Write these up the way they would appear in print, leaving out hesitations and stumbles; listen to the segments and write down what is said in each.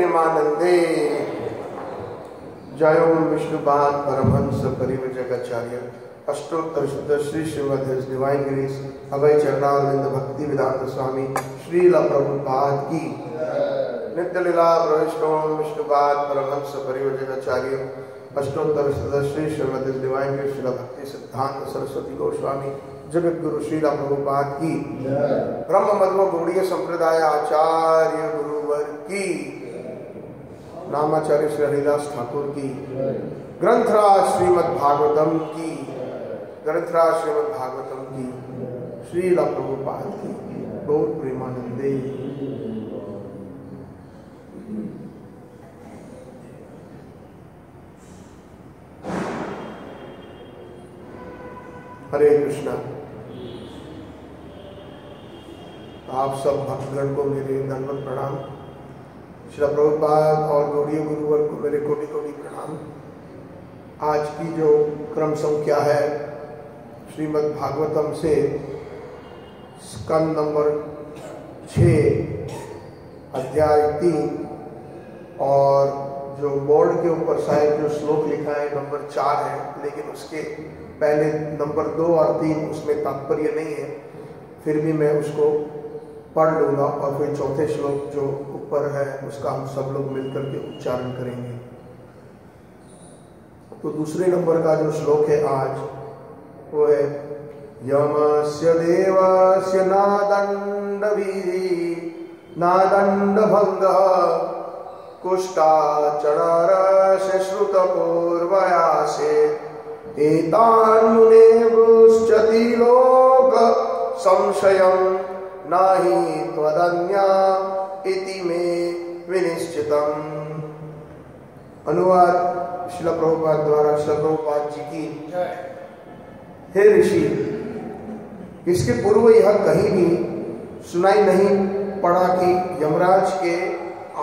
प्रेमानंदे। जय ओम विष्णुपाद परमहंस परिव्राजकाचार्य अष्टोत्तर शुद्ध Shri Shrimad divine grace अभय चरणारविंद भक्ति वेदांत स्वामी श्रील प्रभुपाद की नित्य लीला प्रविष्टोम विष्णुपाद परमहंस परिव्राजकाचार्य अष्टोत्तर शुद्ध श्री श्रीमद् डिवाइन ग्रेस श्रील भक्ति सिद्धांत सरस्वती गोस्वामी जगत गुरु श्रील प्रभुपाद की ब्रह्म मध्व गौड़ीय संप्रदाय आचार्य गुरुवर की नामाचार्य श्री हरिदास ठाकुर की ग्रंथराज श्रीमद् भागवतम की ग्रंथराज श्रीमद् भागवतम की श्रील प्रभुपाद की गौर प्रेमानंदे। हरे कृष्णा। आप सब भक्तगण को मेरे दंडवत प्रणाम। श्री प्रभुपाद और गौड़ीय गुरुवर को मेरे कोटि कोटि प्रणाम। आज की जो क्रम संख्या है श्रीमद् भागवतम से स्कंद नंबर 6 अध्याय 3 और जो बोर्ड के ऊपर शायद जो श्लोक लिखा है नंबर 4 है, लेकिन उसके पहले नंबर 2 और 3 उसमें तात्पर्य नहीं है, फिर भी मैं उसको पढ़ लूँगा और फिर चौथे श्लोक जो ऊपर है उसका हम सब लोग मिलकर के उच्चारण करेंगे। तो दूसरे नंबर का जो श्लोक है आज वो है यमस्य देवस्य नादंडवीरी नादंडभंगः कुष्ठाचरस्य श्रुतपूर्वयासे एतान् मुने वृश्चति लोक संशयम् नाही त्वदन्या इति में विनिश्चितम्। अनुवाद श्रील प्रभुपाद द्वारा श्रील प्रभुपाद जी की। हे ऋषि, इसके पूर्व यह कहीं भी सुनाई नहीं पड़ा कि यमराज के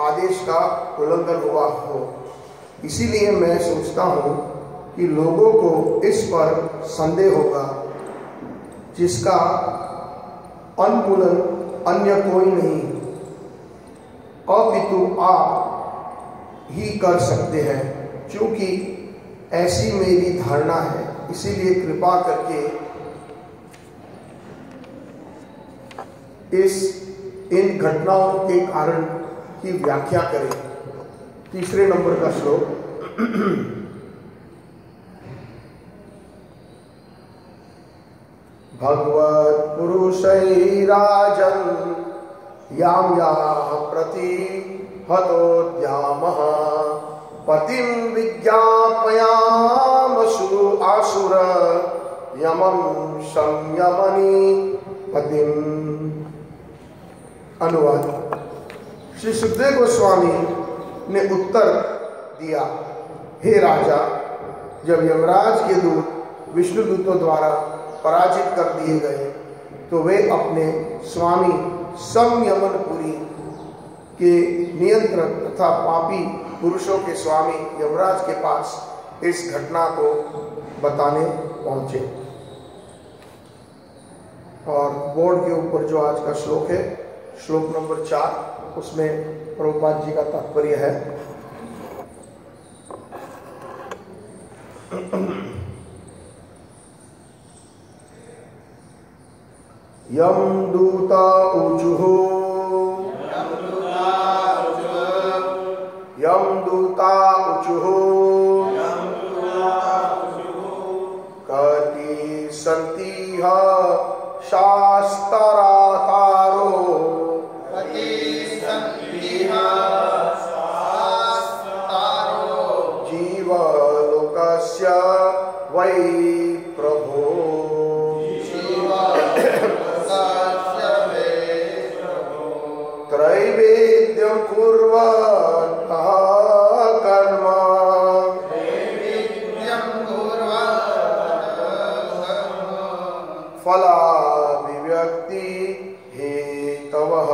आदेश का उल्लंघन हुआ हो। इसीलिए मैं सोचता हूँ कि लोगों को इस पर संदेह होगा जिसका अनुकूलन अन्य कोई नहीं अपितु आप ही कर सकते हैं। क्योंकि ऐसी मेरी धारणा है, इसीलिए कृपा करके इन घटनाओं के कारण की व्याख्या करें। तीसरे नंबर का श्लोक भगवत पुरुषैराजन् याम याः प्रति हतोद्यामः पतिं विज्ञापयामसु आसुर यमं संयमनि पतिम्। अनुवाद। श्री सुखदेव गोस्वामी ने उत्तर दिया, हे राजा, जब यमराज के दूत विष्णु दूतों द्वारा पराजित कर दिए गए तो वे अपने स्वामी संयमनपुरी के नियंत्रक तथा पापी पुरुषों के स्वामी यमराज के पास इस घटना को बताने पहुंचे। और बोर्ड के ऊपर जो आज का श्लोक है, श्लोक नंबर 4, उसमें प्रभुपाद जी का तात्पर्य है यम दूता ऊचुः यम दूता ऊचुः कति सन्ति शास्त्रातारो जीवलोकस्य वै प्रभो त्रैवेद्यं कुर्वन्तः कर्म फलाभिव्यक्ति हेतवः।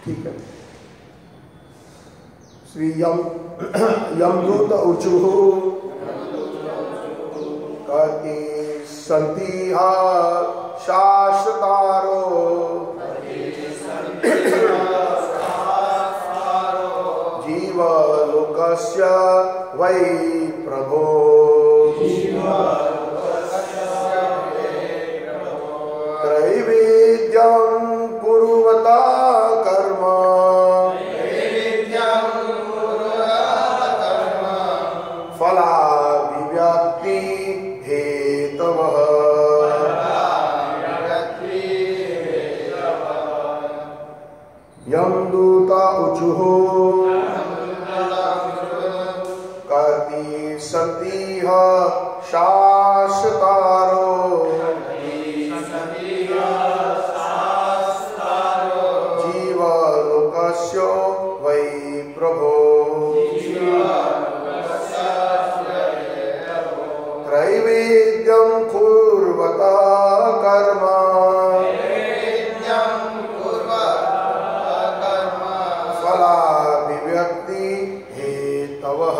ठीक है। श्री यमदूत ऊचुः कति सन्ति शाश्वतारो जीवलोकस्य वै प्रभो त्रैवेद्यं कुर्वता कर्म फलाभिव्यक्ति हेतवः यं दूता ऊचुः कति सन्ति शाश्वतारो जीवलोकस्य वै प्रभो त्रैवेद्यं कुर्वता कर्म फलाभिव्यक्ति हेतवः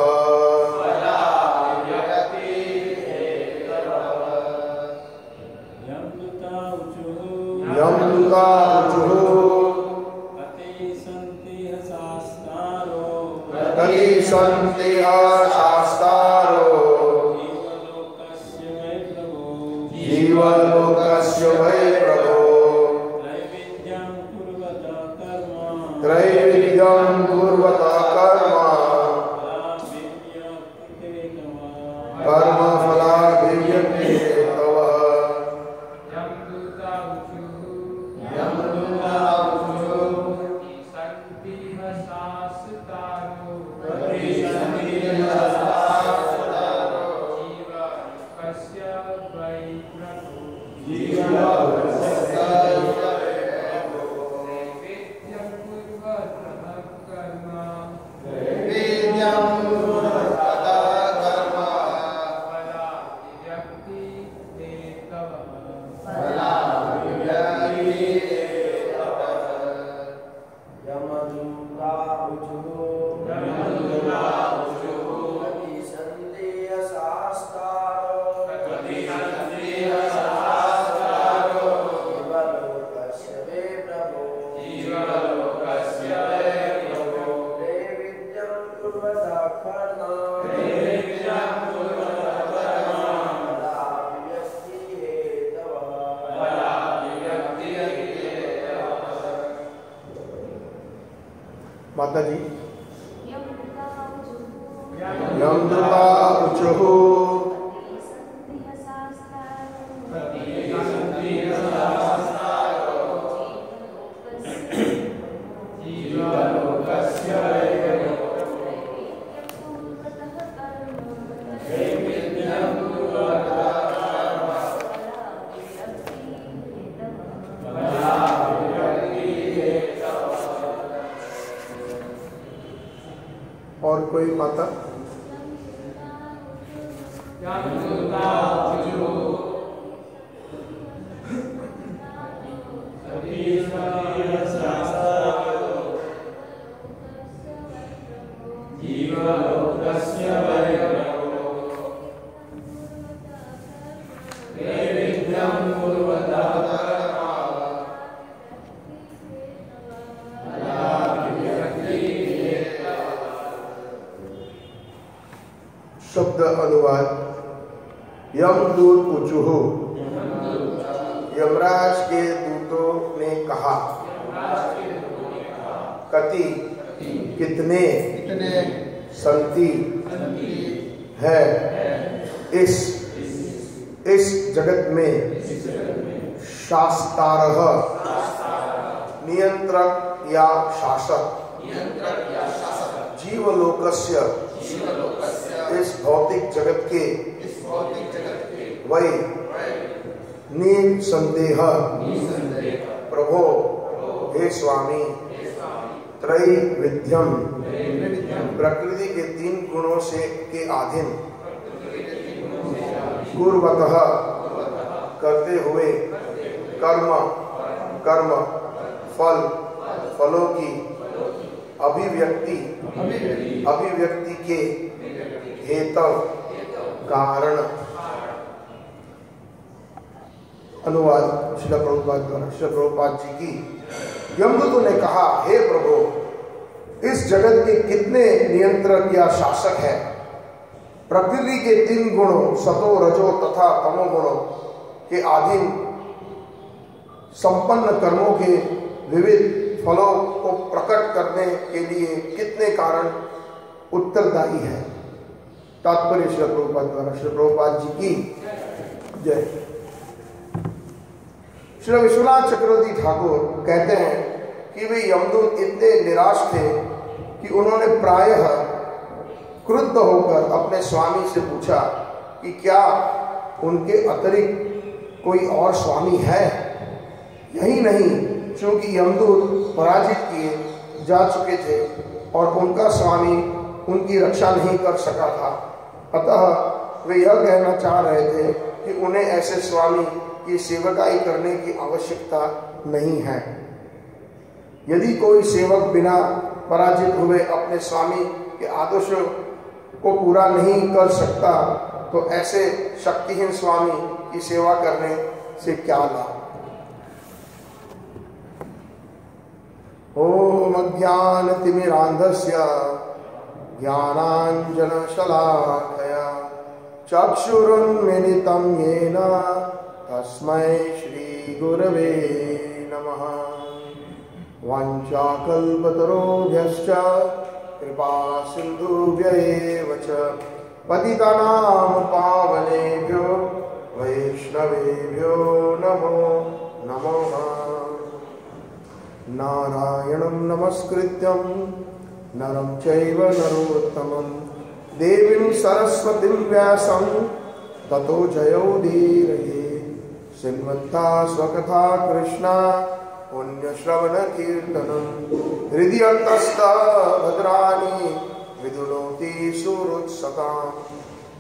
यं दूता ऊचुः कति सन्ति शास्तारो जीवलोकस्य वै प्रभो त्रैविध्यं कुर्वता कर्म फलाभिव्यक्ति हेतवः माता जी यं दूता ऊचुः और कोई माता शब्द अनुवाद यमदूत ऊचुः यमराज के दूतों ने कहा कति कितने संति है इस जगत में शास्तारः नियंत्रक या शासक जीवलोकस्य इस भौतिक जगत के वही निसंदेह प्रभो हे स्वामी त्रैविध्यम प्रकृति के 3 गुणों से के अधीन कुर्वतः करते हुए कर्म फलों की अभिव्यक्ति के हेतु कारण अनुवाद श्रील प्रभुपाद द्वारा। श्रील प्रभुपाद जी की। यमदूतों ने कहा, हे प्रभु, इस जगत के कितने नियंत्रक या शासक है। प्रकृति के 3 गुणों सतो रजो तथा तमो गुणों के अधीन संपन्न कर्मों के विविध फलों को प्रकट करने के लिए कितने कारण उत्तरदायी है। तात्पर्य श्री प्रभुपाद द्वारा। श्री प्रभुपाद जी की जय। श्री विश्वनाथ चक्रवर्ती ठाकुर कहते हैं कि वे यमदूत इतने निराश थे कि उन्होंने प्रायः क्रुद्ध होकर अपने स्वामी से पूछा कि क्या उनके अतिरिक्त कोई और स्वामी है। यही नहीं, क्योंकि यमदूत पराजित किए जा चुके थे और उनका स्वामी उनकी रक्षा नहीं कर सका था। अतः वे यह कहना चाह रहे थे कि उन्हें ऐसे स्वामी की सेवकाई करने की आवश्यकता नहीं है। यदि कोई सेवक बिना पराजित हुए अपने स्वामी के आदेशों को पूरा नहीं कर सकता तो ऐसे शक्तिहीन स्वामी की सेवा करने से क्या लाभ। ओम अज्ञानतिमिरान्धस्य ज्ञानाञ्जनशलाकया चक्षुरुन्मिलितं येन तस्मै श्रीगुरवे नमः। वाञ्छाकल्पतरुभ्यश्च कृपा सिन्धुभ्यैव च पतितानां पावनेभ्यो वैष्णवेभ्यो नमो नमः। नारायणं नमस्कृत्यं नरं चैव नरोत्तमं देवीं सरस्वतीं व्यासं ततो जयोदीरये। शृण्वन्ता स्वकथा कृष्णा पुण्यश्रवणकीर्तनं हृदि अन्तस्थभद्राणि विदुनोति सुहृत्सतां।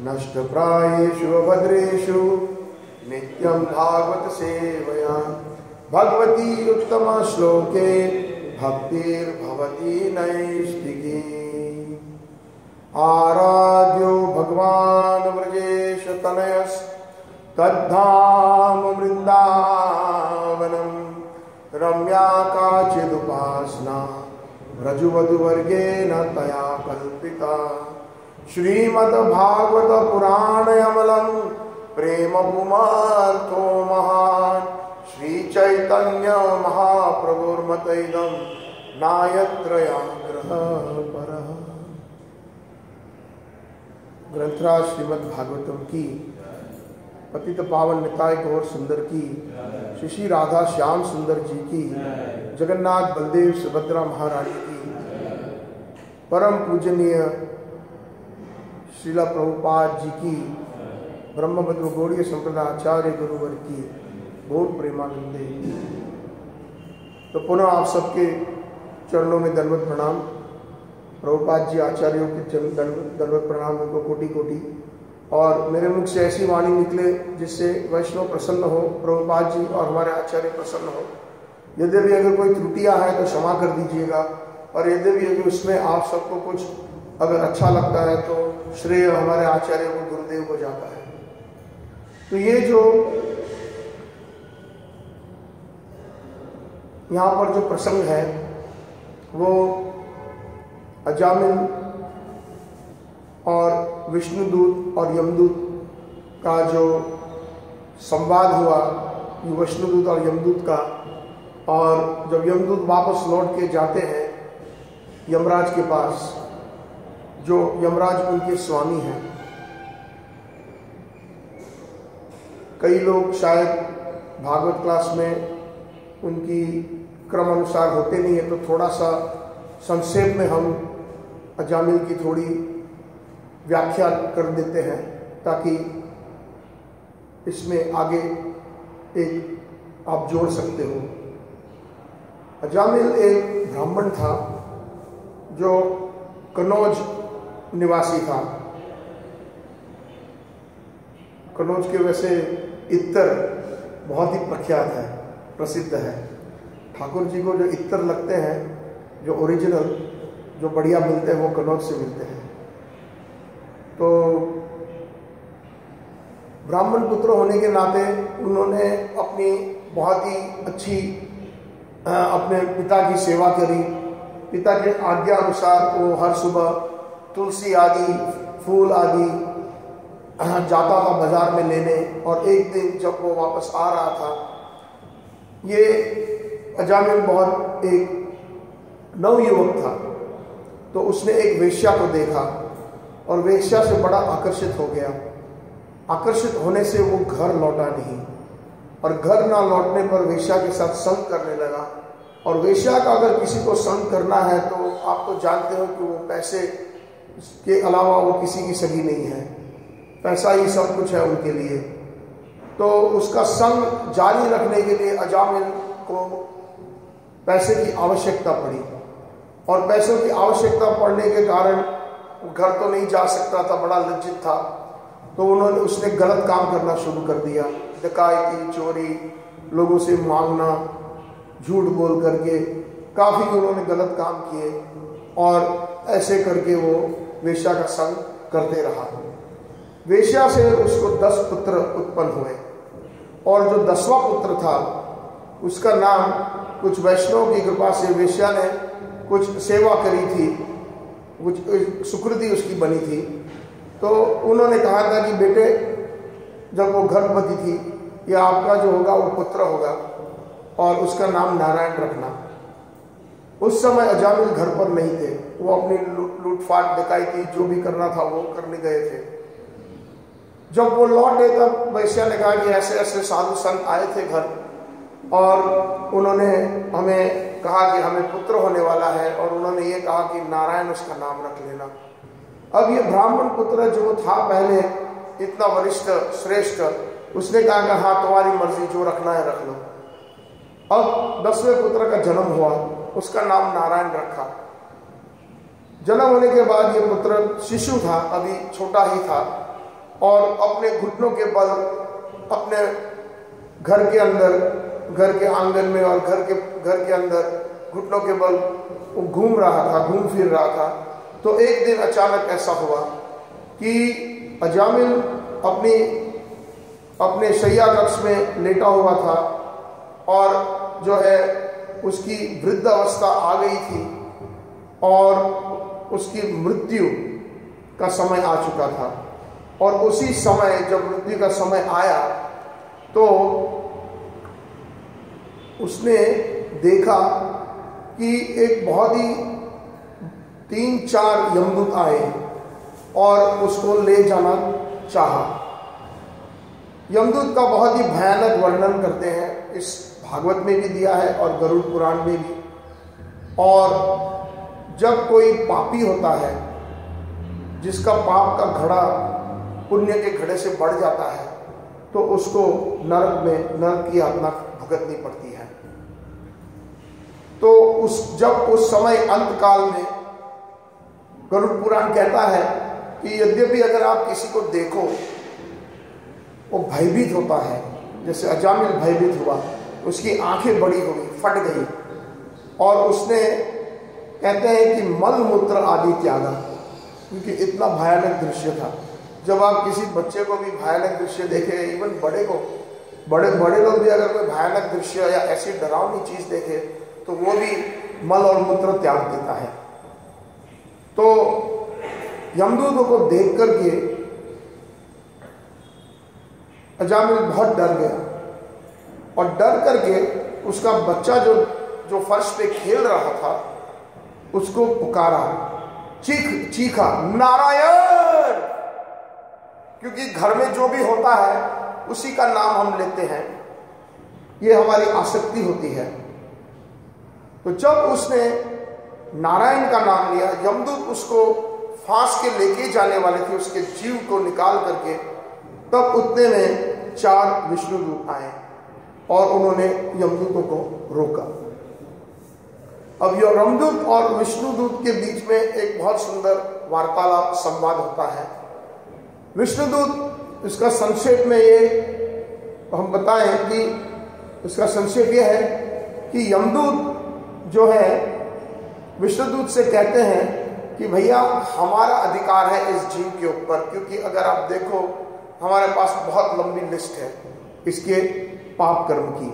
नष्टप्रायेषु भद्रेषु नित्यं भागवत सेवया भगवती उत्तम श्लोके भक्तिर्भवती नैष्टिकी। आराध्यो भगवान् व्रजेश तनयस् तद्धाम वृन्दावनं रम्या काचिदुपासना व्रजवधूवर्गेण तया कल्पिता। श्रीमद्भागवत पुराणमलं प्रेम पुमार्थो महान् श्री चैतन्य महाप्रभुर्मतैदं नायत्रयाग्रह परः। ग्रंथराज श्रीमद् भागवतम की पतित पावन निताय गौर सुंदर की, श्री श्री राधा श्याम सुंदर जी की, जगन्नाथ बलदेव सुभद्रा महारानी की, परम पूजनीय श्रीला प्रभुपाद जी की, ब्रह्मभद्र गौड़ीय संप्रदाय आचार्य गुरुवर की बहुत प्रेमानंदे। तो पुनः आप सबके चरणों में दंडवत प्रणाम। प्रभुपाद जी आचार्यों के दंडवत प्रणाम, उनको कोटि कोटि। और मेरे मुख से ऐसी वाणी निकले जिससे वैष्णव प्रसन्न हो, प्रभुपाद जी और हमारे आचार्य प्रसन्न हो। यद्यपि अगर कोई त्रुटियां हैं तो क्षमा कर दीजिएगा, और यद्यपि अगर उसमें आप सबको कुछ अगर अच्छा लगता है तो श्रेय हमारे आचार्य को, गुरुदेव को जाता है। तो ये जो यहाँ पर जो प्रसंग है वो अजामिल और विष्णुदूत और यमदूत का जो संवाद हुआ, विष्णुदूत और यमदूत का। और जब यमदूत वापस लौट के जाते हैं यमराज के पास, जो यमराज उनके स्वामी हैं। कई लोग शायद भागवत क्लास में उनकी क्रम अनुसार होते नहीं है, तो थोड़ा सा संक्षेप में हम अजामिल की थोड़ी व्याख्या कर देते हैं ताकि इसमें आगे एक आप जोड़ सकते हो। अजामिल एक ब्राह्मण था जो कन्नौज निवासी था। कन्नौज के वैसे इत्तर बहुत ही प्रख्यात है, प्रसिद्ध है। ठाकुर जी को जो इत्तर लगते हैं, जो ओरिजिनल, जो बढ़िया मिलते हैं, वो कन्नौज से मिलते हैं। तो ब्राह्मण पुत्र होने के नाते उन्होंने अपनी बहुत ही अच्छी अपने पिता की सेवा करी। पिता के आज्ञा अनुसार वो हर सुबह तुलसी आदि फूल आदि जाता था बाजार में लेने। और एक दिन जब वो वापस आ रहा था, ये अजामिल बहुत एक नवयुवक था, तो उसने एक वेश्या को देखा और वेश्या से बड़ा आकर्षित हो गया। आकर्षित होने से वो घर लौटा नहीं, और घर ना लौटने पर वेश्या के साथ संग करने लगा। और वेश्या का अगर किसी को संग करना है तो आप तो जानते हो कि वो पैसे के अलावा वो किसी की सगी नहीं है, पैसा ही सब कुछ है उनके लिए। तो उसका संग जारी रखने के लिए अजामिल को पैसे की आवश्यकता पड़ी, और पैसों की आवश्यकता पड़ने के कारण वो घर तो नहीं जा सकता था, बड़ा लज्जित था। तो उसने गलत काम करना शुरू कर दिया, डकैती, चोरी, लोगों से मांगना, झूठ बोल करके काफ़ी उन्होंने गलत काम किए। और ऐसे करके वो वेश्या का संग करते रहा। वेश्या से उसको 10 पुत्र उत्पन्न हुए, और जो 10वां पुत्र था उसका नाम कुछ वैष्णव की कृपा से वेश्या ने कुछ सेवा करी थी, कुछ सुकृति उसकी बनी थी। तो उन्होंने कहा था कि बेटे, जब वो गर्भवती थी, या आपका जो होगा वो पुत्र होगा और उसका नाम नारायण रखना। उस समय अजामिल घर पर नहीं थे, वो अपनी लूटफाट डकैती जो भी करना था वो करने गए थे। जब वो लौटे तब वैश्या ने कहा कि ऐसे ऐसे साधु संत आए थे घर, और उन्होंने हमें कहा कि हमें पुत्र होने वाला है, और उन्होंने ये कहा कि नारायण उसका नाम रख लेना। अब ये ब्राह्मण पुत्र जो था पहले इतना वरिष्ठ श्रेष्ठ, उसने कहा कि हाँ तुम्हारी मर्जी, जो रखना है रख लो। अब 10वें पुत्र का जन्म हुआ, उसका नाम नारायण रखा। जन्म होने के बाद ये पुत्र शिशु था, अभी छोटा ही था, और अपने घुटनों के बल अपने घर के अंदर, घर के आंगन में और घर के अंदर घुटनों के बल घूम रहा था, घूम फिर रहा था। तो एक दिन अचानक ऐसा हुआ कि अजामिल अपने शैया कक्ष में लेटा हुआ था, और जो है उसकी वृद्ध अवस्था आ गई थी, और उसकी मृत्यु का समय आ चुका था। और उसी समय जब मृत्यु का समय आया तो उसने देखा कि एक बहुत ही 3-4 यमदूत आए और उसको ले जाना चाहा। यमदूत का बहुत ही भयानक वर्णन करते हैं, इस भागवत में भी दिया है और गरुड़ पुराण में भी। और जब कोई पापी होता है, जिसका पाप का घड़ा पुण्य के घड़े से बढ़ जाता है, तो उसको नरक की यातना भुगतनी पड़ती है। तो जब उस समय अंत काल में गरुड़ पुराण कहता है कि यद्यपि अगर आप किसी को देखो वो भयभीत होता है, जैसे अजामिल भयभीत हुआ, उसकी आंखें बड़ी हो गई, फट गई, और उसने कहते हैं कि मल मूत्र आदि त्यागा, क्योंकि इतना भयानक दृश्य था। जब आप किसी बच्चे को भी भयानक दृश्य देखे, इवन बड़े लोग भी अगर कोई भयानक दृश्य या ऐसी डरावनी चीज देखे तो वो भी मल और मूत्र त्याग देता है। तो यमदूतों को देख करके अजामिल बहुत डर गया, और डर करके उसका बच्चा जो फर्श पे खेल रहा था उसको पुकारा, चीखा नारायण, क्योंकि घर में जो भी होता है उसी का नाम हम लेते हैं, ये हमारी आसक्ति होती है। तो जब उसने नारायण का नाम लिया, यमदूत उसको फांस के लेके जाने वाले थे, उसके जीव को निकाल करके, तब उतने में 4 विष्णुदूत आए और उन्होंने यमदूतों को रोका। अब यमदूत और विष्णुदूत के बीच में एक बहुत सुंदर वार्तालाप संवाद होता है। विष्णुदूत, इसका संक्षेप में ये हम बताएं कि इसका संक्षेप यह है कि यमदूत जो है विष्णुदूत से कहते हैं कि भैया हमारा अधिकार है इस जीव के ऊपर, क्योंकि अगर आप देखो हमारे पास बहुत लंबी लिस्ट है इसके पाप कर्म की,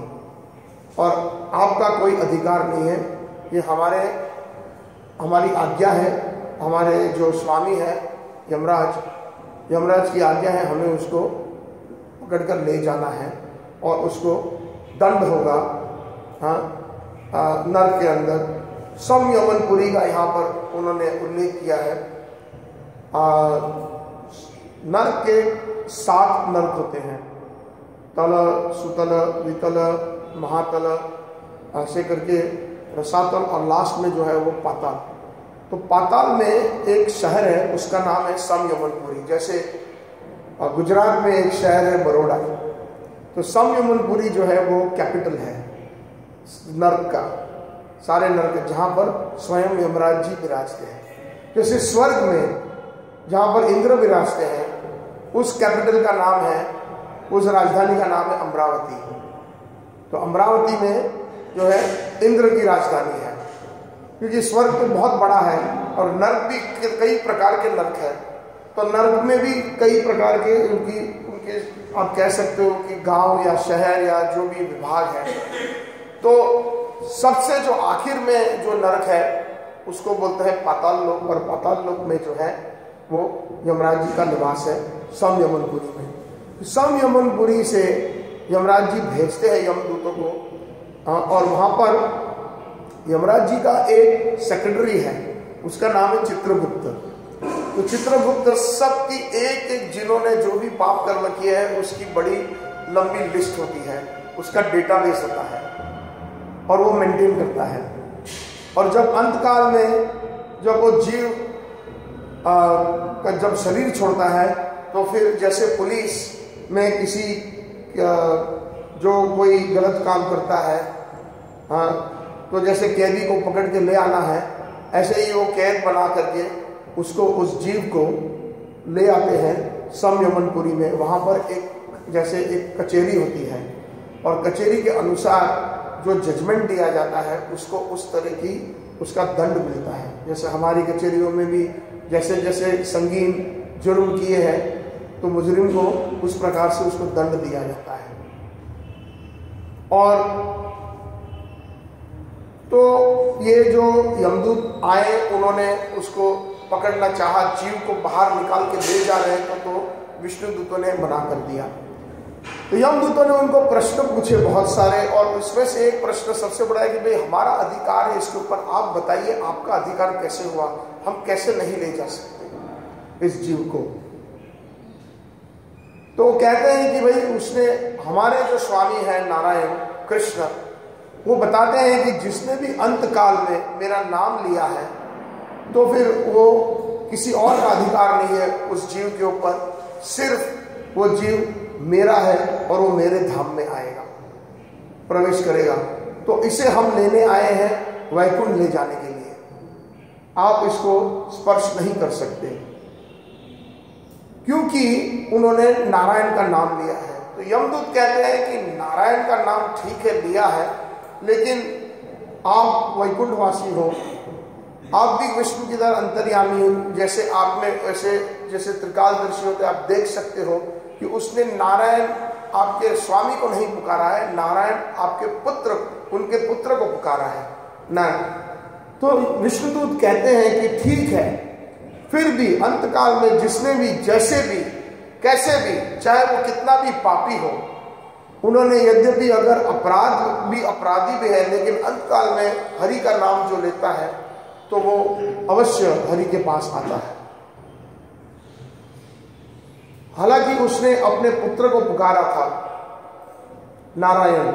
और आपका कोई अधिकार नहीं है। ये हमारी आज्ञा है, हमारे जो स्वामी है यमराज की आज्ञा है, हमें उसको पकड़कर ले जाना है और उसको दंड होगा। हाँ, नरक के अंदर संयमनपुरी का यहाँ पर उन्होंने उल्लेख किया है। नरक के 7 नरक होते हैं, तल, सुतल, वितल, महातल, ऐसे करके रसातल, और लास्ट में जो है वो पाताल। तो पाताल में एक शहर है, उसका नाम है संयमनपुरी। जैसे गुजरात में एक शहर है बड़ौदा, तो संयमनपुरी जो है वो कैपिटल है नर्क का, सारे नर्क, जहाँ पर स्वयं यमराज जी विराजते हैं। जैसे स्वर्ग में जहाँ पर इंद्र विराजते हैं, उस कैपिटल का नाम है, उस राजधानी का नाम है अमरावती। तो अमरावती में जो है इंद्र की राजधानी है, क्योंकि स्वर्ग तो बहुत बड़ा है और नर्क भी कई प्रकार के नर्क है। तो नर्क में भी कई प्रकार के उनके आप कह सकते हो कि गांव या शहर या जो भी विभाग है। तो सबसे जो आखिर में जो नरक है उसको बोलते हैं पाताल लोक, और पाताल लोक में जो है वो यमराज जी का निवास है संयमनपुरी में। संयमनपुरी से यमराज जी भेजते हैं यमदूतों को, और वहाँ पर यमराज जी का एक सेक्रेटरी है, उसका नाम है चित्रगुप्त। तो चित्रगुप्त सबकी एक जिन्होंने जो भी पाप कर्म किए हैं उसकी बड़ी लंबी लिस्ट होती है, उसका डेटाबेस होता है और वो मेंटेन करता है। और जब अंतकाल में जब वो जीव जब शरीर छोड़ता है, तो फिर जैसे पुलिस में किसी जो कोई गलत काम करता है, तो जैसे कैदी को पकड़ के ले आना है, ऐसे ही वो कैद बना करके उसको, उस जीव को ले आते हैं संयमनपुरी में। वहाँ पर एक जैसे एक कचहरी होती है, और कचहरी के अनुसार जो जजमेंट दिया जाता है उसको उस तरह की उसका दंड मिलता है। जैसे हमारी कचहरियों में भी जैसे जैसे संगीन जुर्म किए हैं तो मुजरिम को उस प्रकार से उसको दंड दिया जाता है। और तो ये जो यमदूत आए, उन्होंने उसको पकड़ना चाहा, जीव को बाहर निकाल के ले जा रहे थे, तो विष्णु दूतों ने मना कर दिया। तो यमदूतों ने उनको प्रश्न पूछे बहुत सारे, और उसमें से एक प्रश्न सबसे बड़ा है कि भाई हमारा अधिकार है इसके ऊपर, आप बताइए आपका अधिकार कैसे हुआ, हम कैसे नहीं ले जा सकते इस जीव को। तो कहते हैं कि भाई उसने, हमारे जो स्वामी है नारायण कृष्ण, वो बताते हैं कि जिसने भी अंत काल में मेरा नाम लिया है, तो फिर वो किसी और का अधिकार नहीं है उस जीव के ऊपर, सिर्फ वो जीव मेरा है और वो मेरे धाम में आएगा, प्रवेश करेगा। तो इसे हम लेने आए हैं वैकुंठ ले जाने के लिए, आप इसको स्पर्श नहीं कर सकते, क्योंकि उन्होंने नारायण का नाम लिया है। तो यमदूत कहते हैं कि नारायण का नाम ठीक है लिया है, लेकिन आप वैकुंठवासी हो, आप भी विष्णु की तरह अंतर्यामी हो, जैसे आप में ऐसे जैसे त्रिकालदर्शी होते आप देख सकते हो कि उसने नारायण आपके स्वामी को नहीं पुकारा है, नारायण आपके पुत्र, उनके पुत्र को पुकारा है ना। तो विष्णुदूत कहते हैं कि ठीक है, फिर भी अंतकाल में जिसने भी, जैसे भी, कैसे भी, चाहे वो कितना भी पापी हो, उन्होंने यद्यपि अगर अपराधी भी है, लेकिन अंतकाल में हरि का नाम जो लेता है तो वो अवश्य हरि के पास आता है। हालांकि उसने अपने पुत्र को पुकारा था नारायण,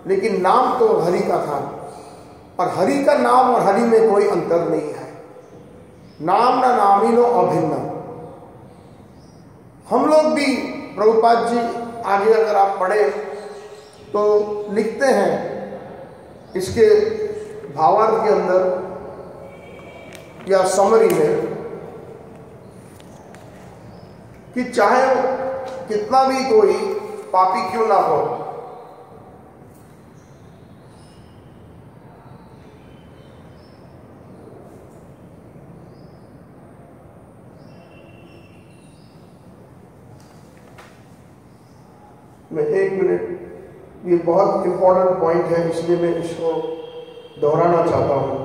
लेकिन नाम तो हरि का था, और हरि का नाम और हरि में कोई अंतर नहीं है, नाम न नामिनो अभिन्न। हम लोग भी, प्रभुपाद जी आगे अगर आप पढ़े तो लिखते हैं इसके भावार्थ के अंदर या समरी में कि चाहे कितना भी कोई पापी क्यों ना हो, मैं 1 मिनट, ये बहुत इम्पोर्टेंट पॉइंट है इसलिए मैं इसको दोहराना चाहता हूँ।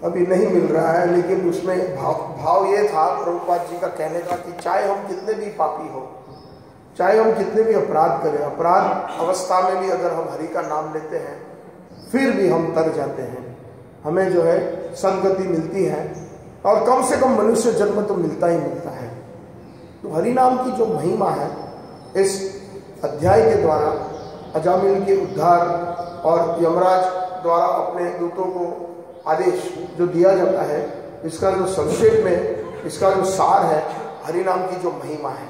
अभी नहीं मिल रहा है, लेकिन उसमें भाव ये था प्रभुपाद जी का कहने का कि चाहे हम कितने भी पापी हो, चाहे हम कितने भी अपराध करें, अपराध अवस्था में भी अगर हम हरि का नाम लेते हैं फिर भी हम तर जाते हैं, हमें जो है सद्गति मिलती है और कम से कम मनुष्य जन्म तो मिलता ही मिलता है। तो हरि नाम की जो महिमा है, इस अध्याय के द्वारा अजामिल के उद्धार और यमराज द्वारा अपने दूतों को आदेश जो दिया जाता है, इसका जो संक्षेप में इसका जो सार है, हरि नाम की जो महिमा है।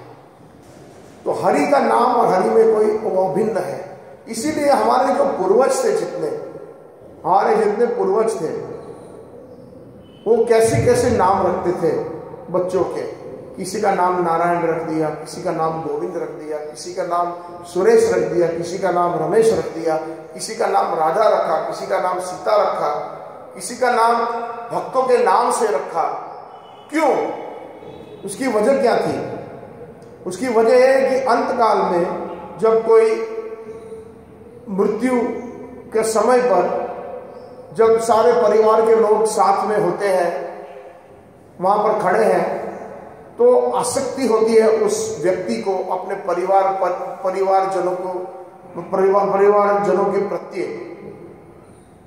तो हरि का नाम और हरि में कोई अभिन्न है। इसीलिए हमारे जो पूर्वज थे, हमारे जितने पूर्वज थे, वो कैसे कैसे नाम रखते थे बच्चों के। किसी का नाम नारायण रख दिया, किसी का नाम गोविंद रख दिया, किसी का नाम सुरेश रख दिया, किसी का नाम रमेश रख दिया, किसी का नाम राधा रखा, किसी का नाम सीता रखा, किसी का नाम भक्तों के नाम से रखा। क्यों? उसकी वजह क्या थी? उसकी वजह है कि अंतकाल में जब कोई मृत्यु के समय पर, जब सारे परिवार के लोग साथ में होते हैं, वहां पर खड़े हैं, तो आसक्ति होती है उस व्यक्ति को अपने परिवारजनों के प्रति।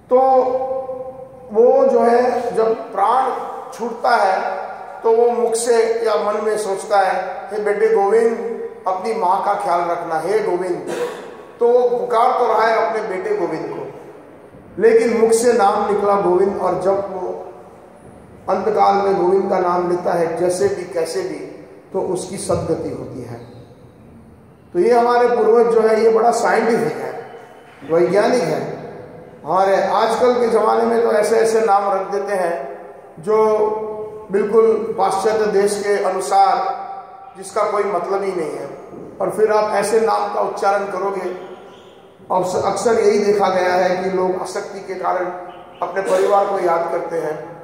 तो वो जो है जब प्राण छूटता है तो वो मुख से या मन में सोचता है, हे बेटे गोविंद, अपनी माँ का ख्याल रखना, हे गोविंद। तो वो पुकार तो रहा है अपने बेटे गोविंद को, लेकिन मुख से नाम निकला गोविंद, और जब वो अंतकाल में गोविंद का नाम लेता है जैसे भी कैसे भी, तो उसकी सद्गति होती है। तो ये हमारे पूर्वज जो है, ये बड़ा साइंटिफिक है, वैज्ञानिक है। हमारे आजकल के ज़माने में तो ऐसे ऐसे नाम रख देते हैं जो बिल्कुल पाश्चात्य देश के अनुसार, जिसका कोई मतलब ही नहीं है। और फिर आप ऐसे नाम का उच्चारण करोगे, और अक्सर यही देखा गया है कि लोग आसक्ति के कारण अपने परिवार को याद करते हैं,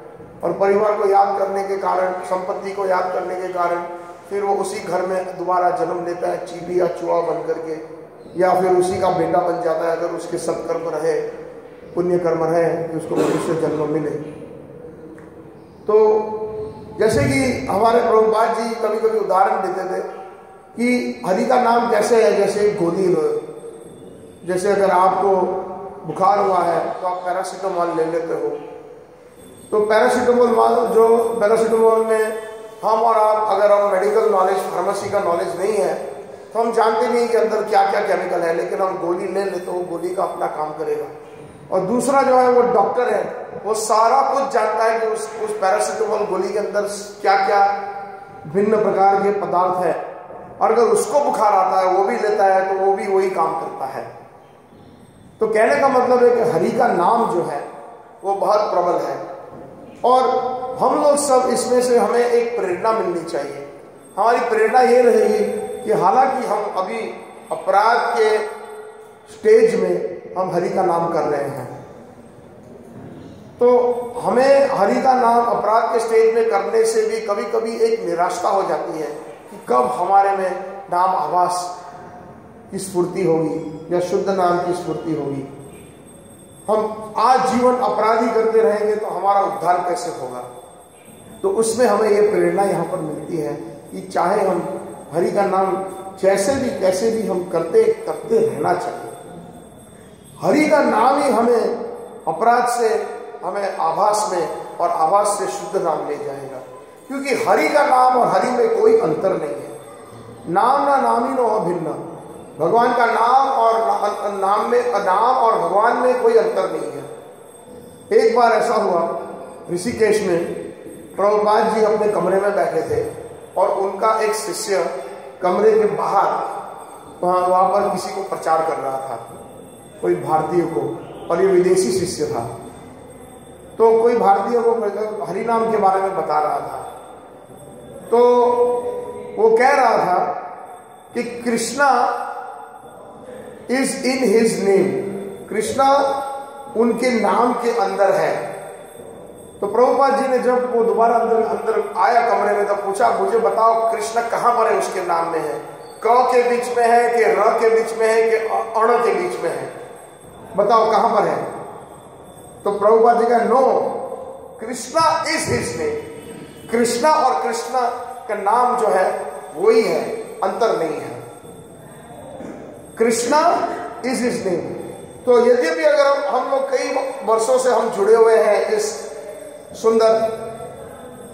और परिवार को याद करने के कारण, संपत्ति को याद करने के कारण, फिर वो उसी घर में दोबारा जन्म लेता है, चींटी या चूहा बन करके, या फिर उसी का बेटा बन जाता है, अगर उसके सत्कर्म रहे, पुण्य कर्म रहे, कि उसको मनुष्य जन्म मिले। तो जैसे कि हमारे प्रभुपाद जी कभी कभी उदाहरण देते थे कि हरि का नाम कैसे है, जैसे गोली लो। जैसे अगर आपको बुखार हुआ है तो आप पैरासीटामोल ले लेते हो, तो पैरासीटामोल में हम और आप, अगर हम मेडिकल नॉलेज, फार्मेसी का नॉलेज नहीं है, तो हम जानते नहीं कि अंदर क्या क्या केमिकल है, लेकिन हम गोली ले लेते, वो गोली का अपना काम करेगा। और दूसरा जो है वो डॉक्टर है, वो सारा कुछ जानता है कि उस पैरासीटामोल गोली के अंदर क्या क्या भिन्न प्रकार के पदार्थ है, और अगर उसको बुखार आता है वो भी लेता है, तो वो भी वही काम करता है। तो कहने का मतलब है कि हरि का नाम जो है वो बहुत प्रबल है, और हम लोग सब इसमें से हमें एक प्रेरणा मिलनी चाहिए। हमारी प्रेरणा ये रहेगी कि हालांकि हम अभी अपराध के स्टेज में हम हरि का नाम कर रहे हैं, तो हमें हरि का नाम अपराध के स्टेज में करने से भी कभी कभी एक निराशा हो जाती है कि कब हमारे में नाम आभास की स्फूर्ति होगी या शुद्ध नाम की स्फूर्ति होगी। हम आज जीवन अपराधी करते रहेंगे तो हमारा उद्धार कैसे होगा? तो उसमें हमें ये प्रेरणा यहाँ पर मिलती है कि चाहे हम हरि का नाम जैसे भी कैसे भी हम करते रहना चाहिए। हरि का नाम ही हमें अपराध से, हमें आभास में, और आभास से शुद्ध नाम ले जाएगा, क्योंकि हरि का नाम और हरि में कोई अंतर नहीं है। नाम ना नामी नो अभिन्न, भगवान का नाम और नाम और भगवान में कोई अंतर नहीं है। एक बार ऐसा हुआ, ऋषिकेश में प्रभुपाद जी अपने कमरे में बैठे थे, और उनका एक शिष्य कमरे के बाहर वहां पर किसी को प्रचार कर रहा था, कोई भारतीय को, और ये विदेशी शिष्य था। तो कोई भारतीय को हरि नाम के बारे में बता रहा था, तो वो कह रहा था कि Krishna is in his name, Krishna उनके नाम के अंदर है। तो प्रभुपाद जी ने जब वो दोबारा अंदर आया कमरे में, तब पूछा मुझे बताओ कृष्ण कहां पर है, उसके नाम में है, क के बीच में है कि र के बीच में है कि अण के बीच में है, बताओ कहां पर है। तो प्रभुपाद जी का no, Krishna is his name, Krishna और कृष्णा का नाम जो है वही है, अंतर नहीं है। Krishna is his name. तो यद्यपि अगर हम लोग कई वर्षों से हम जुड़े हुए हैं इस सुंदर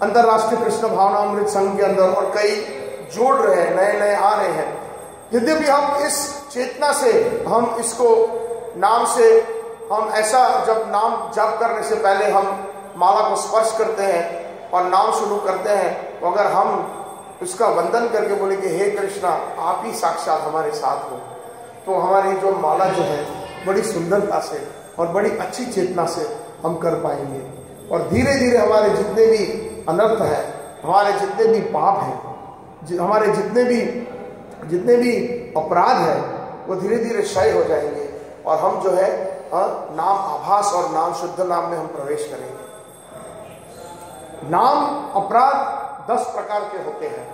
अंतरराष्ट्रीय कृष्ण भावनामृत संघ के अंदर और कई जोड़ रहे हैं, नए नए आ रहे हैं, यद्यपि हम इस चेतना से हम इसको नाम से हम ऐसा जब नाम जप करने से पहले हम माला को स्पर्श करते हैं और नाम शुरू करते हैं, तो अगर हम उसका वंदन करके बोले कि हे कृष्णा आप ही साक्षात हमारे साथ हो, तो हमारी जो माला जो है बड़ी सुंदरता से और बड़ी अच्छी चेतना से हम कर पाएंगे। और धीरे धीरे हमारे जितने भी अनर्थ है, हमारे जितने भी पाप हैं, हमारे जितने भी अपराध है, वो धीरे धीरे क्षय हो जाएंगे और हम जो है नाम आभास और नाम शुद्ध नाम में हम प्रवेश करेंगे। नाम अपराध 10 प्रकार के होते हैं।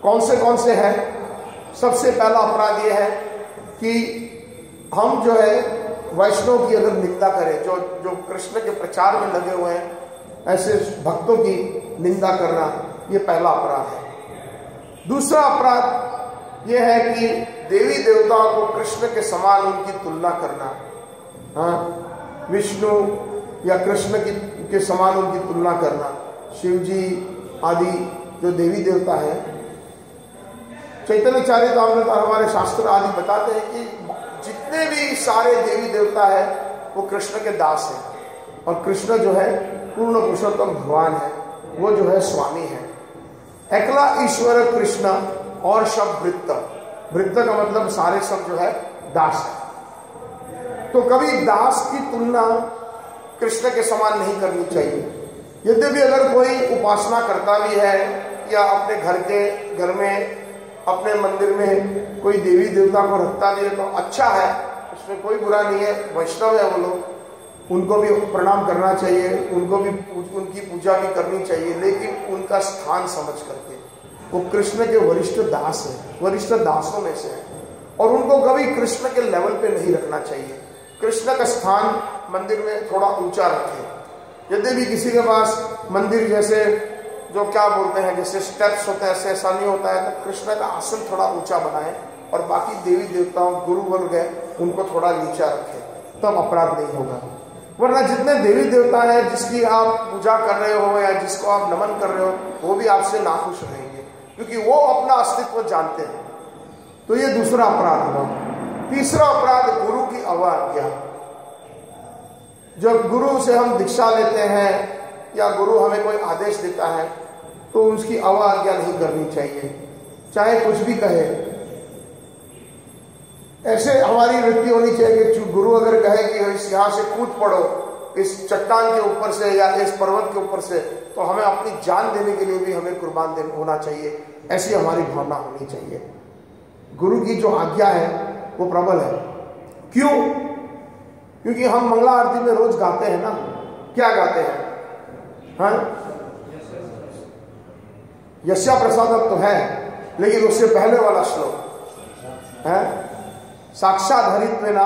कौन से हैं? सबसे पहला अपराध यह है कि हम जो है वैष्णव की अगर निंदा करें, जो कृष्ण के प्रचार में लगे हुए हैं, ऐसे भक्तों की निंदा करना, ये पहला अपराध है। दूसरा अपराध यह है कि देवी देवताओं को कृष्ण के समान उनकी तुलना करना, हाँ, विष्णु या कृष्ण के समान उनकी तुलना करना। शिव जी आदि जो देवी देवता है, चैतन्य चरितामृत और हमारे शास्त्र आदि बताते हैं कि जितने भी सारे देवी देवता है वो कृष्ण के दास हैं और कृष्ण जो है पूर्ण पुरुषोत्तम भगवान है, वो जो है स्वामी है। एकला ईश्वर कृष्ण और सब वृत्त, वृत्त का मतलब सारे सब जो है दास है। तो कभी दास की तुलना कृष्ण के समान नहीं करनी चाहिए। यद्यपि अगर कोई उपासना करता भी है या अपने घर में अपने मंदिर में कोई देवी देवता को रखता भी है तो अच्छा है, उसमें कोई बुरा नहीं है, वैष्णव है वो लोग, उनको भी प्रणाम करना चाहिए, उनकी पूजा भी करनी चाहिए, लेकिन उनका स्थान समझ करके। वो कृष्ण के वरिष्ठ दास है, वरिष्ठ दासों में से है, और उनको कभी कृष्ण के लेवल पे नहीं रखना चाहिए। कृष्ण का स्थान मंदिर में थोड़ा ऊंचा रखें। यद्यपि किसी के पास मंदिर जैसे जो क्या बोलते हैं जैसे स्टेप्स होते हैं, ऐसा नहीं होता है, तो कृष्ण का आसन थोड़ा ऊंचा बनाएं और बाकी देवी देवताओं गुरु वर्ग है उनको थोड़ा नीचा रखें, तब अपराध नहीं होगा। वरना जितने देवी देवता हैं जिसकी आप पूजा कर रहे हो या जिसको आप नमन कर रहे हो, वो भी आपसे नाखुश रहेंगे क्योंकि वो अपना अस्तित्व जानते हैं। तो ये दूसरा अपराध हुआ। तीसरा अपराध गुरु की अवज्ञा। जब गुरु से हम दीक्षा लेते हैं या गुरु हमें कोई आदेश देता है तो उसकी अवज्ञा नहीं करनी चाहिए, चाहे कुछ भी कहे। ऐसे हमारी वृत्ति होनी चाहिए कि गुरु अगर कहे कि यहाँ से कूद पड़ो इस चट्टान के ऊपर से या इस पर्वत के ऊपर से, तो हमें अपनी जान देने के लिए भी हमें कुर्बान होना चाहिए। ऐसी हमारी भावना होनी चाहिए। गुरु की जो आज्ञा है वो प्रबल है। क्यों? क्योंकि हम मंगला आरती में रोज गाते हैं ना, क्या गाते हैं? हाँ, यस्या प्रसादम तो है, लेकिन उससे पहले वाला श्लोक है साक्षात हरित्वेना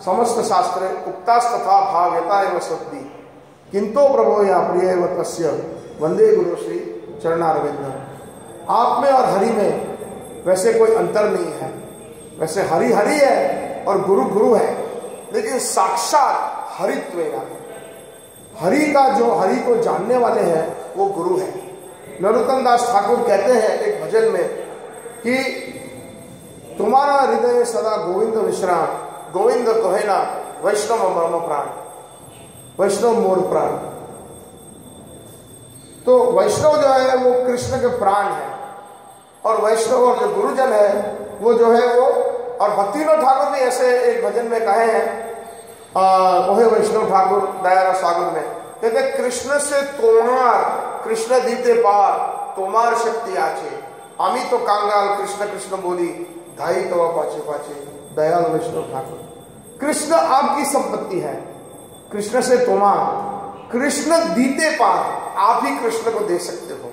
समस्त शास्त्रे उक्तास्तथा भाव्यता एवं सत्ति किंतो प्रभो या प्रिय तस्य वंदे गुरु श्री चरणारविंद। आप में और हरि में वैसे कोई अंतर नहीं है, वैसे हरि हरि है और गुरु गुरु है, लेकिन साक्षात हरित्वेना, हरि का जो हरि को जानने वाले हैं वो गुरु है। नरोत्तम दास ठाकुर कहते हैं एक भजन में कि तुम्हारा हृदय सदा गोविंद विश्राम, गोविंद कहेना वैष्णव मर्म प्राण, वैष्णव मोर प्राण। तो वैष्णव जो है वो कृष्ण के प्राण है और वैष्णव और जो गुरुजन है वो जो है वो, और भक्तिविनोद ठाकुर ने ऐसे एक भजन में कहे हैं, ओहे वैष्णव ठाकुर दयारा सागर में, कहते कृष्ण से तोमार कृष्ण दीते पार, तोमार शक्ति आचे, आमी तो कांगाल कृष्ण कृष्ण बोली, धाई तवा पाचे पाचे, दयाल वैष्णव ठाकुर। कृष्ण आपकी संपत्ति है, कृष्ण से तोमार, कृष्ण दीते पार, आप ही कृष्ण को दे सकते हो।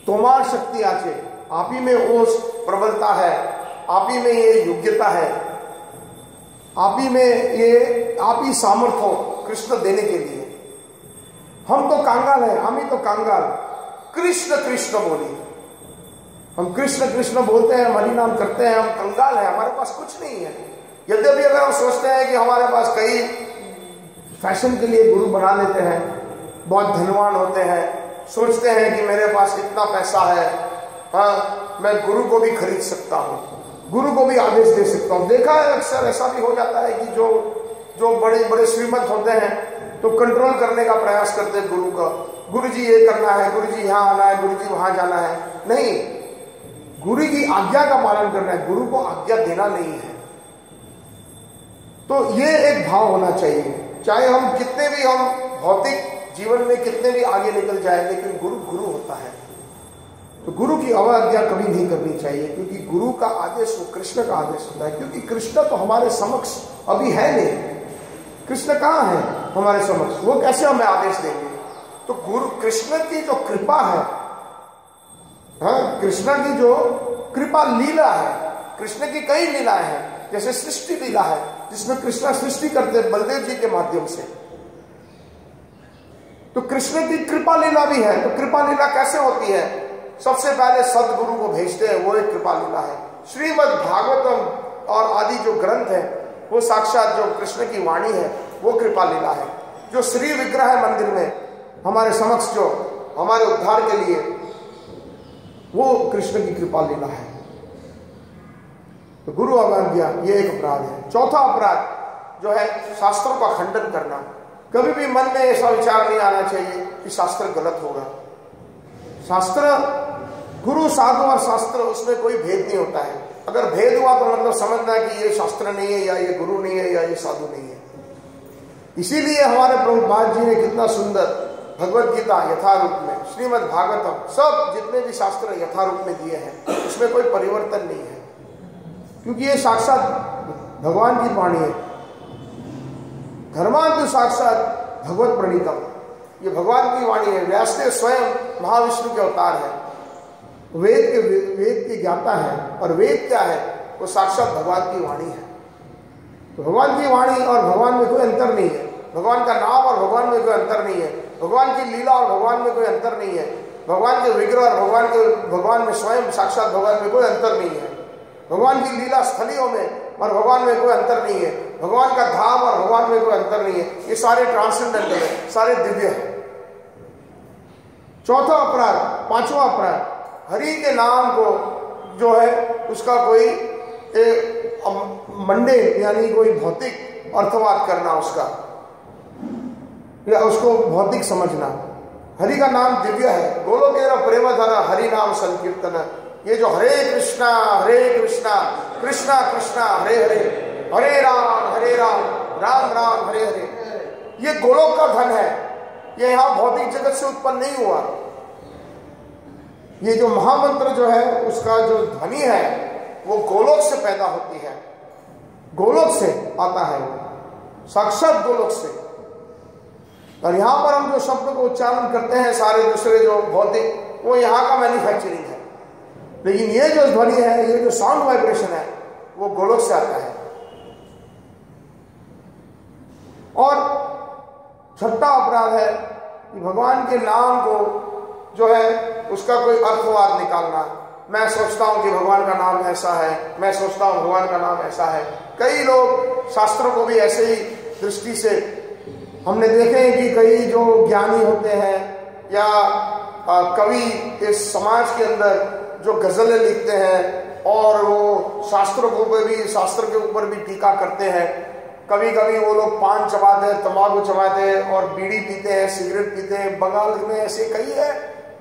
तोमार शक्ति आचे, आप ही में वो प्रबलता है, आप ही में ये योग्यता है, आप ही में ये, आप ही सामर्थ हो कृष्ण देने के लिए। हम तो कांगाल है, हम ही तो कांगाल, कृष्ण कृष्ण बोली, हम कृष्ण कृष्ण बोलते हैं, हरि नाम करते हैं, हम कंगाल हैं, हमारे पास कुछ नहीं है। यद्यपि अगर हम सोचते हैं कि हमारे पास कई फैशन के लिए गुरु बना लेते हैं, बहुत धनवान होते हैं, सोचते हैं कि मेरे पास इतना पैसा है, हाँ मैं गुरु को भी खरीद सकता हूँ, गुरु को भी आदेश दे सकता हूँ। देखा है अक्सर ऐसा भी हो जाता है कि जो बड़े बड़े श्रीमंत होते हैं तो कंट्रोल करने का प्रयास करते हैं गुरु का, गुरु जी ये करना है, गुरु जी यहाँ आना है, गुरु जी वहां जाना है। नहीं, गुरु की आज्ञा का पालन करना है, गुरु को आज्ञा देना नहीं है। तो ये एक भाव होना चाहिए, चाहे हम कितने भी, हम भौतिक जीवन में कितने भी आगे निकल जाए, लेकिन गुरु गुरु होता है। तो गुरु की अवज्ञा कभी नहीं करनी चाहिए, क्योंकि गुरु का आदेश वो कृष्ण का आदेश होता है। क्योंकि कृष्ण तो हमारे समक्ष अभी है नहीं, कृष्ण कहाँ है हमारे समक्ष, वो कैसे हमें आदेश देंगे। तो गुरु कृष्ण की जो कृपा है, हाँ कृष्ण की जो कृपा लीला है, कृष्ण की कई लीलाएं हैं, जैसे सृष्टि लीला है जिसमें कृष्ण सृष्टि करते हैं बलदेव जी के माध्यम से, तो कृष्ण की कृपा लीला भी है। तो कृपा लीला कैसे होती है, सबसे पहले सदगुरु को भेजते हैं, वो एक कृपा लीला है। श्रीमद् भागवतम और आदि जो ग्रंथ है वो साक्षात जो कृष्ण की वाणी है वो कृपा लीला है। जो श्री विग्रह है मंदिर में हमारे समक्ष, जो हमारे उद्धार के लिए, वो कृष्ण की कृपा लीला है। तो गुरु अवज्ञा ये एक अपराध है। चौथा अपराध जो है शास्त्रों का खंडन करना। कभी भी मन में ऐसा विचार नहीं आना चाहिए कि शास्त्र गलत होगा। शास्त्र, गुरु साधु और शास्त्र, उसमें कोई भेद नहीं होता है। अगर भेद हुआ तो मतलब समझना कि ये शास्त्र नहीं है, या ये गुरु नहीं है, या ये साधु नहीं है। इसीलिए हमारे प्रभुपाद जी ने कितना सुंदर भगवत गीता यथारूप में, श्रीमद् भागवतम, सब जितने भी शास्त्र यथारूप में दिए हैं, उसमें कोई परिवर्तन नहीं है, क्योंकि ये साक्षात भगवान की वाणी है। धर्मांतु साक्षात भगवत प्रणीतम, ये भगवान की वाणी है। व्यासदेव स्वयं महाविष्णु के अवतार है, वेद के ज्ञाता है, और वेद क्या है, वो साक्षात भगवान की वाणी है। तो भगवान की वाणी और भगवान में कोई अंतर नहीं है, भगवान का नाम और भगवान में कोई अंतर नहीं है, भगवान की लीला और भगवान में कोई अंतर नहीं है, भगवान के विग्रह और भगवान में स्वयं साक्षात भगवान में कोई अंतर नहीं है, भगवान की लीला स्थलियों में और भगवान में कोई अंतर नहीं है, भगवान का धाम और भगवान में कोई अंतर नहीं है। ये सारे ट्रांसेंडेंटल है, सारे दिव्य है। चौथा अपराध, पांचवा अपराध, हरि के नाम को जो है उसका कोई मंडे यानी कोई भौतिक अर्थवाद करना उसका, या उसको भौतिक समझना। हरि का नाम दिव्य है। गोलोकेर प्रेम धन हरि नाम संकीर्तन। ये जो हरे कृष्णा कृष्णा कृष्णा हरे हरे, हरे राम राम राम हरे हरे, ये गोलोक का धन है। ये यहाँ भौतिक जगत से उत्पन्न नहीं हुआ। ये जो महामंत्र जो है उसका जो ध्वनि है वो गोलोक से पैदा होती है, गोलोक से आता है, वो साक्षात गोलोक से। और यहाँ पर हम जो शब्द को उच्चारण करते हैं सारे दूसरे जो भौतिक, वो यहाँ का मैन्युफैक्चरिंग है, लेकिन ये जो ध्वनि है, ये जो साउंड वाइब्रेशन है, वो गोलोक से आता है। और छठा अपराध है कि भगवान के नाम को जो है उसका कोई अर्थवाद निकालना। मैं सोचता हूं कि भगवान का नाम ऐसा है, मैं सोचता हूं भगवान का नाम ऐसा है। कई लोग शास्त्रों को भी ऐसे ही दृष्टि से हमने देखे हैं कि कई जो ज्ञानी होते हैं या कवि इस समाज के अंदर जो गजलें लिखते हैं और वो शास्त्रों के ऊपर भी, शास्त्र के ऊपर भी टीका करते हैं। कभी कभी वो लोग पान चबाते हैं, तंबाकू चबाते हैं और बीड़ी पीते हैं, सिगरेट पीते हैं। बंगाल में ऐसे कई है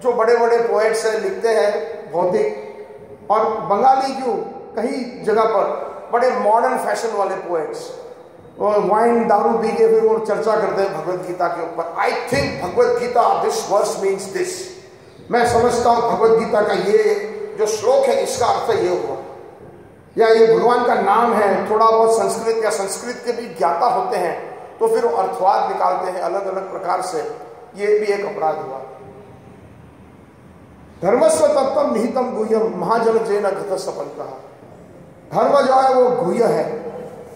जो बड़े बड़े पोएट्स हैं, लिखते हैं भौतिक। और बंगाली क्यों, कई जगह पर बड़े मॉडर्न फैशन वाले पोएट्स, और वाइन दारू पी के फिर वो चर्चा करते हैं भगवत गीता के ऊपर। I think Bhagavad Gita this verse means this, मैं समझता हूं भगवत गीता का ये जो श्लोक है इसका अर्थ ये हुआ, या ये भगवान का नाम है। थोड़ा बहुत संस्कृत या संस्कृत के भी ज्ञाता होते हैं तो फिर वो अर्थवाद निकालते हैं अलग अलग प्रकार से, ये भी एक अपराध हुआ। धर्मस्व तत्वम निहितम गुह्यम महाजन जैन गतसपंतः। धर्म जो है वो गुह्य है,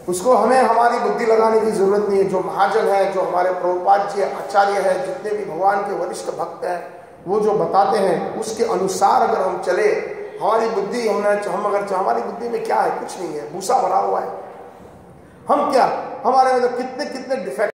उसको हमें हमारी बुद्धि लगाने की जरूरत नहीं है। जो महाजन है, जो हमारे प्रभुपाद जी आचार्य है, जितने भी भगवान के वरिष्ठ भक्त हैं, वो जो बताते हैं उसके अनुसार अगर हम चले, हमारी बुद्धि हमारी बुद्धि में क्या है? कुछ नहीं है, भूसा भरा हुआ है। हम क्या, हमारे में तो कितने कितने डिफेक्ट